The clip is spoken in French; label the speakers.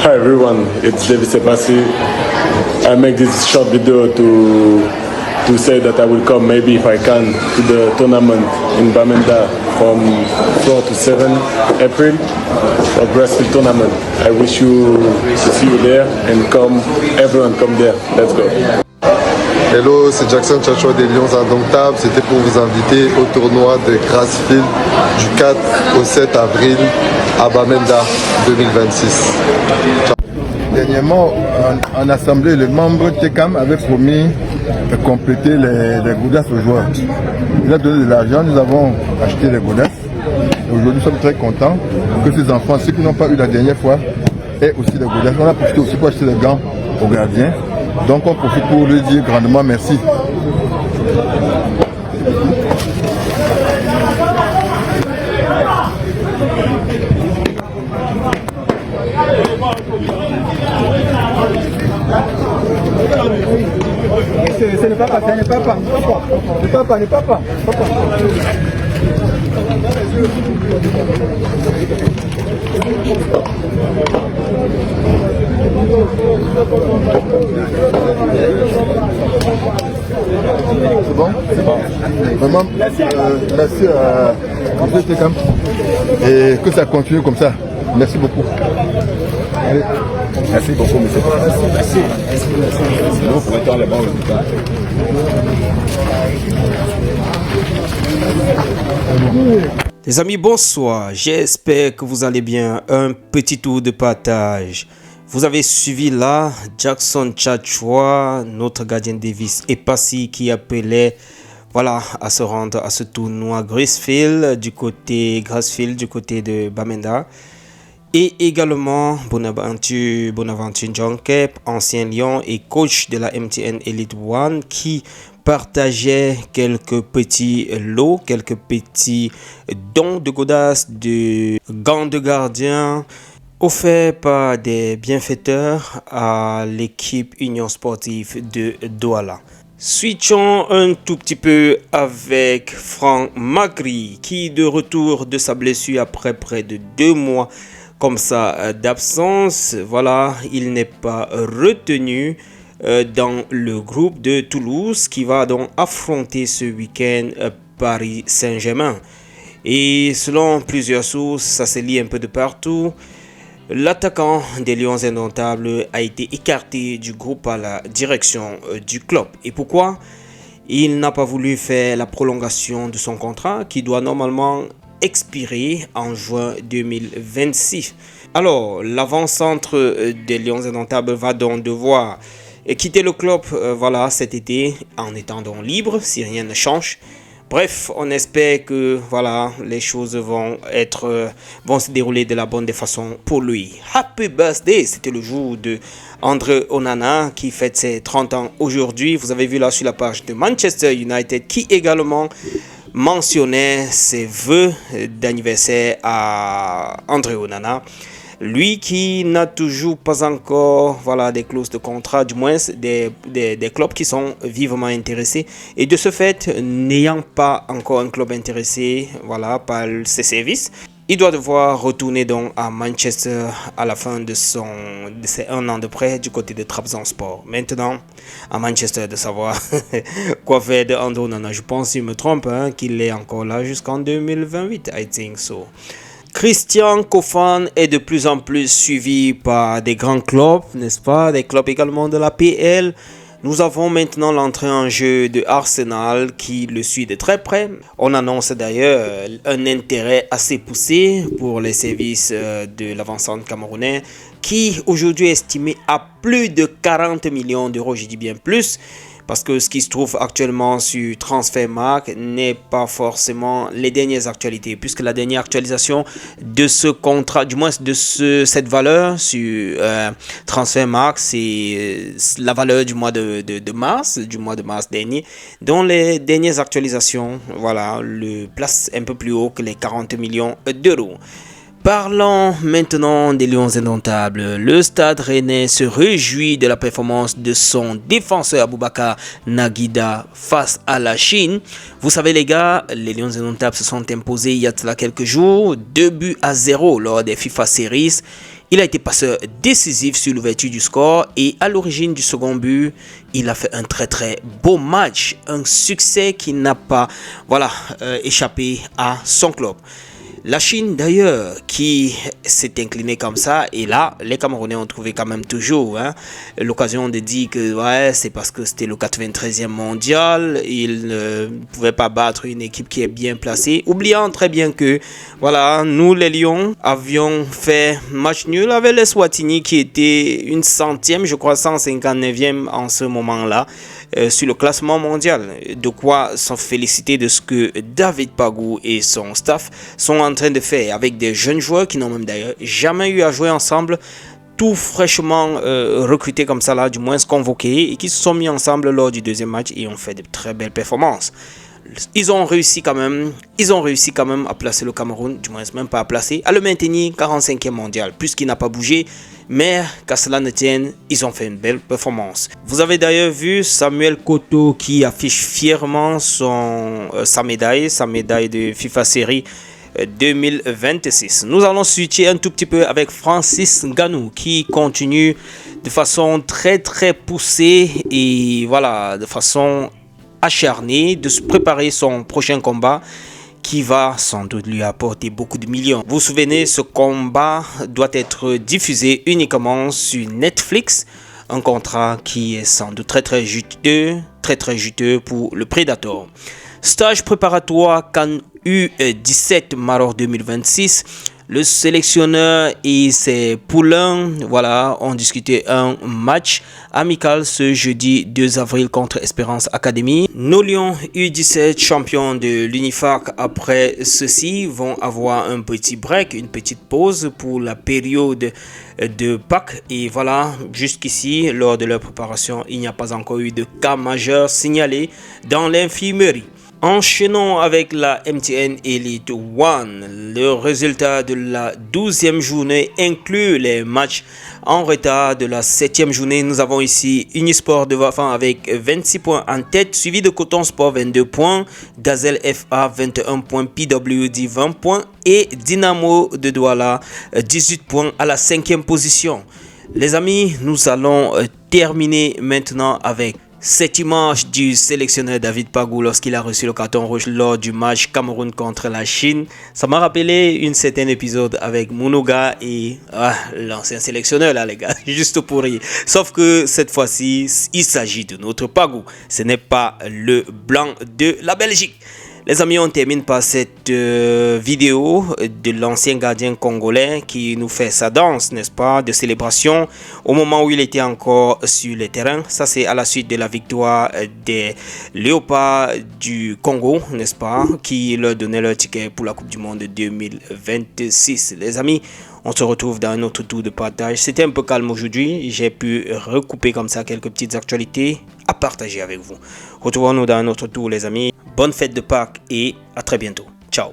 Speaker 1: Hi everyone, it's David Sebassi. I make this short video to say that I will come maybe if I can to the tournament in Bamenda from 4 to 7 April for Grassfield tournament. I wish you to see you there and everyone come there. Let's go.
Speaker 2: Hello, c'est Jackson Tchatchoua des Lions Indomptables. C'était pour vous inviter au tournoi de Grassfield du 4 au 7 avril à Bamenda 2026.
Speaker 3: Dernièrement, en assemblée, les membres TECAM avaient promis de compléter les godasses aux joueurs. Il a donné de l'argent, nous avons acheté les godasses. Aujourd'hui, nous sommes très contents que ces enfants, ceux qui n'ont pas eu la dernière fois, aient aussi les godasses. On a profité aussi pour acheter les gants aux gardiens. Donc on profite pour lui dire grandement merci.
Speaker 4: Ce n'est pas papa, ce n'est pas papa. Ne papa, ne papa.
Speaker 3: C'est bon? C'est bon. Vraiment, merci à M. Tekam. Et que ça continue comme ça. Merci beaucoup. Allez. Merci beaucoup, M. Merci. Vous pouvez faire les bons résultats.
Speaker 5: Les amis, bonsoir. J'espère que vous allez bien. Un petit tour de partage. Vous avez suivi là Jackson Tchatchoua, notre gardien Davis et Passy qui appelait à se rendre à ce tournoi Grassfield du côté de Bamenda. Et également Bonaventure Jonkep, ancien Lion et coach de la MTN Elite One qui partageait quelques petits lots, quelques petits dons de godasses, de gants de gardien offert par des bienfaiteurs à l'équipe Union Sportive de Douala. Switchons un tout petit peu avec Franck Magri qui de retour de sa blessure après près de 2 mois comme ça d'absence. Il n'est pas retenu dans le groupe de Toulouse qui va donc affronter ce week-end Paris Saint-Germain. Et selon plusieurs sources, ça se lit un peu de partout. L'attaquant des Lions Indomptables a été écarté du groupe à la direction du club. Et pourquoi? Il n'a pas voulu faire la prolongation de son contrat qui doit normalement expirer en juin 2026. Alors, l'avant-centre des Lions Indomptables va donc devoir quitter le club cet été en étant donc libre si rien ne change. Bref, on espère que les choses vont se dérouler de la bonne des façons pour lui. Happy birthday, c'était le jour de Andre Onana qui fête ses 30 ans aujourd'hui. Vous avez vu là sur la page de Manchester United qui également mentionnait ses vœux d'anniversaire à Andre Onana. Lui qui n'a toujours pas encore des clauses de contrat, du moins des clubs qui sont vivement intéressés. Et de ce fait, n'ayant pas encore un club intéressé par ses services, il doit devoir retourner donc à Manchester à la fin de ses 1 an de prêt du côté de Trabzonspor. Maintenant, à Manchester de savoir quoi faire de Andre Onana. Je pense, si je me trompe, qu'il est encore là jusqu'en 2028. I think so. Christian Kofan est de plus en plus suivi par des grands clubs, n'est-ce pas? Des clubs également de la PL. Nous avons maintenant l'entrée en jeu de Arsenal qui le suit de très près. On annonce d'ailleurs un intérêt assez poussé pour les services de l'avant-centre camerounais qui aujourd'hui est estimé à plus de 40 millions d'euros, je dis bien plus. Parce que ce qui se trouve actuellement sur Transfermarkt n'est pas forcément les dernières actualités. Puisque la dernière actualisation de ce contrat, du moins de cette valeur sur Transfermarkt, c'est la valeur du mois de mars dernier. Dont les dernières actualisations, le place un peu plus haut que les 40 millions d'euros. Parlons maintenant des Lions Indomptables. Le Stade Rennais se réjouit de la performance de son défenseur Aboubakar Naguida face à la Chine. Vous savez les gars, les Lions Indomptables se sont imposés il y a quelques jours 2-0 lors des FIFA Series. Il a été passeur décisif sur l'ouverture du score et à l'origine du second but, il a fait un très très beau match. Un succès qui n'a pas échappé à son club. La Chine d'ailleurs qui s'est inclinée comme ça, et là les Camerounais ont trouvé quand même toujours l'occasion de dire que c'est parce que c'était le 93e mondial, ils ne pouvaient pas battre une équipe qui est bien placée, oubliant très bien que nous les Lions avions fait match nul avec les Swatini qui était une centième, je crois 159e en ce moment-là sur le classement mondial. De quoi s'en féliciter de ce que David Pagou et son staff sont en train de faire avec des jeunes joueurs qui n'ont même d'ailleurs jamais eu à jouer ensemble, tout fraîchement recrutés comme ça là, du moins convoqués, et qui se sont mis ensemble lors du deuxième match et ont fait de très belles performances. Ils ont réussi quand même à placer le Cameroun, du moins même pas à placer, à le maintenir 45e mondial, puisqu'il n'a pas bougé. Mais qu'à cela ne tienne, ils ont fait une belle performance. Vous avez d'ailleurs vu Samuel Koto qui affiche fièrement sa médaille de FIFA Série 2026. Nous allons switcher un tout petit peu avec Francis Ngannou qui continue de façon très très poussée et de façon acharnée de se préparer son prochain combat qui va sans doute lui apporter beaucoup de millions. Vous vous souvenez, ce combat doit être diffusé uniquement sur Netflix, un contrat qui est sans doute très juteux pour le Predator. Stage préparatoire CAN U17 Maroc 2026. Le sélectionneur et ses poulains ont discuté un match amical ce jeudi 2 avril contre Espérance Academy. Nos Lions U17 champions de l'UNIFAC après ceci vont avoir un petit break, une petite pause pour la période de Pâques. Et jusqu'ici, lors de leur préparation, il n'y a pas encore eu de cas majeur signalé dans l'infirmerie. Enchaînons avec la MTN Elite One. Le résultat de la 12e journée inclut les matchs en retard de la 7e journée. Nous avons ici Unisport de Vafan avec 26 points en tête, suivi de Coton Sport 22 points, Gazelle FA 21 points, PWD 20 points et Dynamo de Douala 18 points à la 5e position. Les amis, nous allons terminer maintenant avec cette image du sélectionneur David Pagou lorsqu'il a reçu le carton rouge lors du match Cameroun contre la Chine. Ça m'a rappelé un certain épisode avec Mounoga et l'ancien sélectionneur là les gars, juste pour rire. Sauf que cette fois-ci, il s'agit de notre Pagou. Ce n'est pas le blanc de la Belgique. Les amis, on termine par cette vidéo de l'ancien gardien congolais qui nous fait sa danse, n'est-ce pas, de célébration au moment où il était encore sur le terrain. Ça, c'est à la suite de la victoire des Léopards du Congo, n'est-ce pas, qui leur donnait leur ticket pour la Coupe du Monde 2026. Les amis, on se retrouve dans un autre tour de partage. C'était un peu calme aujourd'hui. J'ai pu recouper comme ça quelques petites actualités à partager avec vous. Retrouvons-nous dans un autre tour, les amis. Bonne fête de Pâques et à très bientôt. Ciao.